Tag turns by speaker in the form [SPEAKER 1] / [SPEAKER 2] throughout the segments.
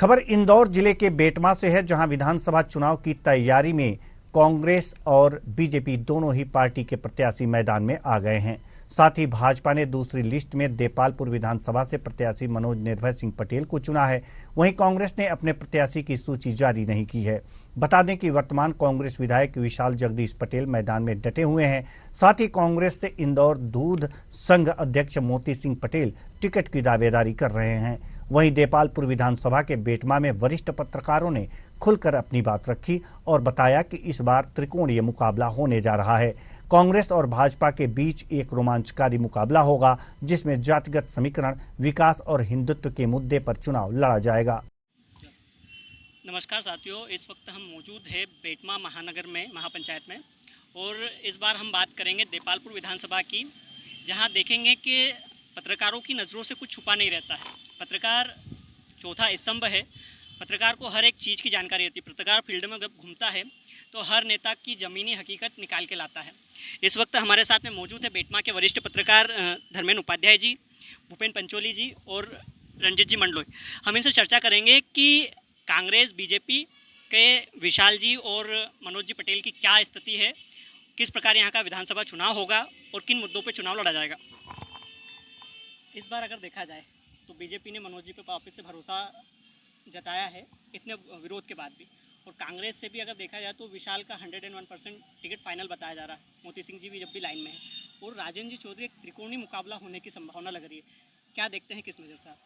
[SPEAKER 1] खबर इंदौर जिले के बेटमा से है, जहां विधानसभा चुनाव की तैयारी में कांग्रेस और बीजेपी दोनों ही पार्टी के प्रत्याशी मैदान में आ गए हैं। साथ ही भाजपा ने दूसरी लिस्ट में देपालपुर विधानसभा से प्रत्याशी मनोज निर्भय सिंह पटेल को चुना है। वहीं कांग्रेस ने अपने प्रत्याशी की सूची जारी नहीं की है। बता दें कि वर्तमान कांग्रेस विधायक विशाल जगदीश पटेल मैदान में डटे हुए हैं। साथ ही कांग्रेस से इंदौर दूध संघ अध्यक्ष मोती सिंह पटेल टिकट की दावेदारी कर रहे हैं। वहीं देपालपुर विधानसभा के बेटमा में वरिष्ठ पत्रकारों ने खुलकर अपनी बात रखी और बताया कि इस बार त्रिकोणीय मुकाबला होने जा रहा है। कांग्रेस और भाजपा के बीच एक रोमांचकारी मुकाबला होगा, जिसमें जातिगत समीकरण, विकास और हिंदुत्व के मुद्दे पर चुनाव लड़ा जाएगा।
[SPEAKER 2] नमस्कार साथियों, इस वक्त हम मौजूद हैं बेटमा महानगर में, महापंचायत में, और इस बार हम बात करेंगे देपालपुर विधानसभा की, जहां देखेंगे कि पत्रकारों की नज़रों से कुछ छुपा नहीं रहता है। पत्रकार चौथा स्तंभ है। पत्रकार को हर एक चीज़ की जानकारी रहती है। पत्रकार फील्ड में जब घूमता है तो हर नेता की ज़मीनी हकीकत निकाल के लाता है। इस वक्त हमारे साथ में मौजूद है बेटमा के वरिष्ठ पत्रकार धर्मेंद्र उपाध्याय जी, भूपेन पंचोली जी और रंजीत जी मंडलोई। हम इनसे चर्चा करेंगे कि कांग्रेस बीजेपी के विशाल जी और मनोज जी पटेल की क्या स्थिति है, किस प्रकार यहाँ का विधानसभा चुनाव होगा और किन मुद्दों पर चुनाव लड़ा जाएगा। इस बार अगर देखा जाए तो बीजेपी ने मनोज जी पे वापस से भरोसा जताया है, इतने विरोध के बाद भी, और कांग्रेस से भी अगर देखा जाए तो विशाल का 101% टिकट फाइनल बताया जा रहा है। मोती सिंह जी भी जब भी लाइन में है, और राजेंद्र जी चौधरी, एक त्रिकोणीय मुकाबला होने की संभावना लग रही है। क्या देखते हैं, किस नज़र से आप?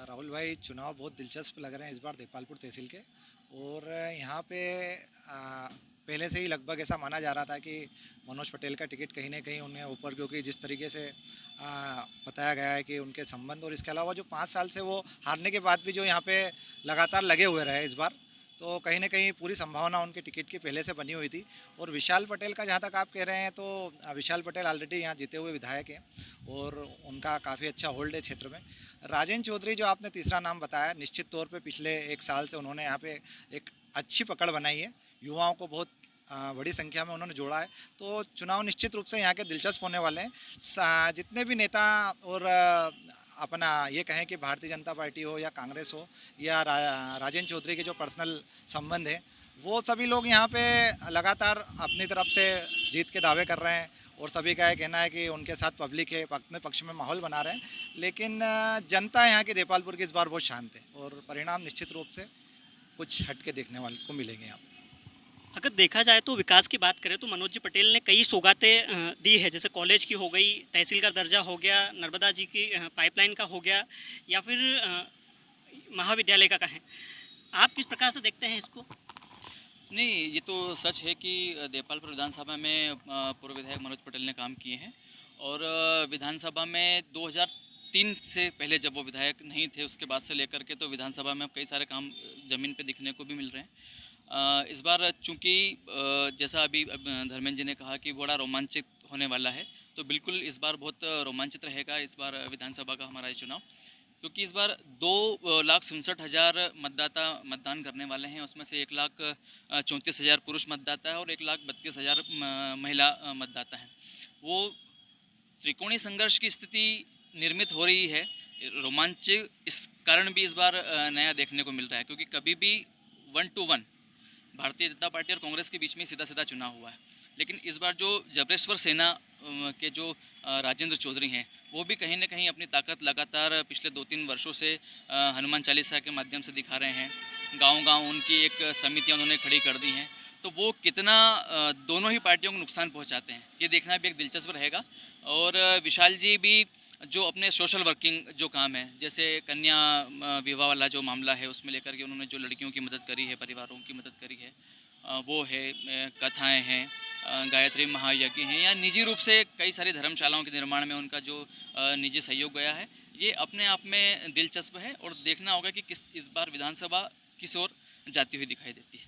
[SPEAKER 3] राहुल भाई, चुनाव बहुत दिलचस्प लग रहे हैं इस बार देपालपुर तहसील के, और यहाँ पे पहले से ही लगभग ऐसा माना जा रहा था कि मनोज पटेल का टिकट कहीं ना कहीं उन्हें ऊपर, क्योंकि जिस तरीके से बताया गया है कि उनके संबंध, और इसके अलावा जो 5 साल से वो हारने के बाद भी जो यहाँ पे लगातार लगे हुए रहे इस बार, तो कहीं ना कहीं पूरी संभावना उनके टिकट की पहले से बनी हुई थी। और विशाल पटेल का जहाँ तक आप कह रहे हैं, तो विशाल पटेल ऑलरेडी यहाँ जीते हुए विधायक हैं और उनका काफ़ी अच्छा होल्ड है क्षेत्र में। राजेंद्र चौधरी जो आपने तीसरा नाम बताया, निश्चित तौर पे पिछले 1 साल से उन्होंने यहाँ पे एक अच्छी पकड़ बनाई है, युवाओं को बहुत बड़ी संख्या में उन्होंने जोड़ा है। तो चुनाव निश्चित रूप से यहाँ के दिलचस्प होने वाले हैं। जितने भी नेता और अपना ये कहें कि भारतीय जनता पार्टी हो या कांग्रेस हो या राजेंद्र चौधरी के जो पर्सनल संबंध है, वो सभी लोग यहाँ पे लगातार अपनी तरफ से जीत के दावे कर रहे हैं, और सभी का ये कहना है कि उनके साथ पब्लिक है, अपने पक्ष में माहौल बना रहे हैं। लेकिन जनता यहाँ की देपालपुर की इस बार बहुत शांत है, और परिणाम निश्चित रूप से कुछ हटके देखने वाले को मिलेंगे यहाँ।
[SPEAKER 2] अगर देखा जाए तो विकास की बात करें तो मनोज जी पटेल ने कई सौगातें दी है, जैसे कॉलेज की हो गई, तहसील का दर्जा हो गया, नर्मदा जी की पाइपलाइन का हो गया, या फिर महाविद्यालय का कहें। आप किस प्रकार से देखते हैं इसको?
[SPEAKER 4] नहीं, ये तो सच है कि देपालपुर विधानसभा में पूर्व विधायक मनोज पटेल ने काम किए हैं, और विधानसभा में 2003 से पहले जब वो विधायक नहीं थे, उसके बाद से लेकर के तो विधानसभा में कई सारे काम ज़मीन पे दिखने को भी मिल रहे हैं। इस बार चूँकि जैसा अभी धर्मेंद्र जी ने कहा कि बड़ा रोमांचित होने वाला है, तो बिल्कुल इस बार बहुत रोमांचित रहेगा इस बार विधानसभा का हमारा ये चुनाव, क्योंकि इस बार 2,67,000 मतदाता मतदान करने वाले हैं। उसमें से 1,34,000 पुरुष मतदाता है और 1,32,000 महिला मतदाता हैं। वो त्रिकोणीय संघर्ष की स्थिति निर्मित हो रही है। रोमांच इस कारण भी इस बार नया देखने को मिल रहा है, क्योंकि कभी भी 1 to 1 भारतीय जनता पार्टी और कांग्रेस के बीच में सीधा सीधा चुनाव हुआ है। लेकिन इस बार जो जबरेश्वर सेना के जो राजेंद्र चौधरी हैं, वो भी कहीं ना कहीं अपनी ताकत लगातार पिछले 2-3 वर्षों से हनुमान चालीसा के माध्यम से दिखा रहे हैं। गांव-गांव उनकी एक समितियां उन्होंने खड़ी कर दी हैं, तो वो कितना दोनों ही पार्टियों को नुकसान पहुंचाते हैं, ये देखना भी एक दिलचस्प रहेगा। और विशाल जी भी जो अपने सोशल वर्किंग जो काम है, जैसे कन्या विवाह वाला जो मामला है, उसमें लेकर के उन्होंने जो लड़कियों की मदद करी है, परिवारों की मदद करी है, वो है, कथाएं हैं, गायत्री महायज्ञ हैं, या निजी रूप से कई सारी धर्मशालाओं के निर्माण में उनका जो निजी सहयोग गया है, ये अपने आप में दिलचस्प है। और देखना होगा कि किस इस बार विधानसभा किस ओर जाती हुई दिखाई देती है।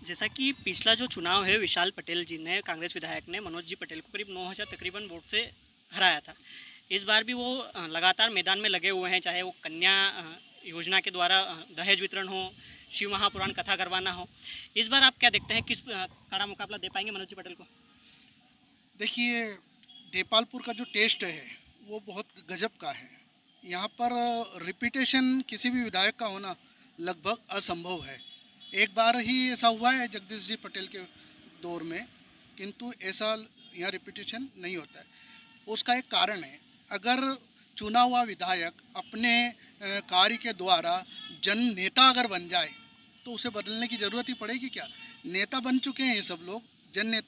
[SPEAKER 2] जैसा कि पिछला जो चुनाव है, विशाल पटेल जी ने, कांग्रेस विधायक ने मनोज जी पटेल को करीब 9,000 तकरीबन वोट से हराया था। इस बार भी वो लगातार मैदान में लगे हुए हैं, चाहे वो कन्या योजना के द्वारा दहेज वितरण हो, शिव महापुराण कथा करवाना हो। इस बार आप क्या देखते हैं, किस कड़ा मुकाबला दे पाएंगे मनोज जी पटेल को?
[SPEAKER 5] देखिए, देपालपुर का जो टेस्ट है वो बहुत गजब का है। यहाँ पर रिपीटेशन किसी भी विधायक का होना लगभग असंभव है। एक बार ही ऐसा हुआ है जगदीश जी पटेल के दौर में, किंतु ऐसा यहाँ रिपीटेशन नहीं होता है। उसका एक कारण है, अगर चुना हुआ विधायक अपने कार्य के द्वारा जन नेता अगर बन जाए तो उसे बदलने की ज़रूरत ही पड़ेगी क्या? नेता बन चुके हैं ये सब लोग, जन नेता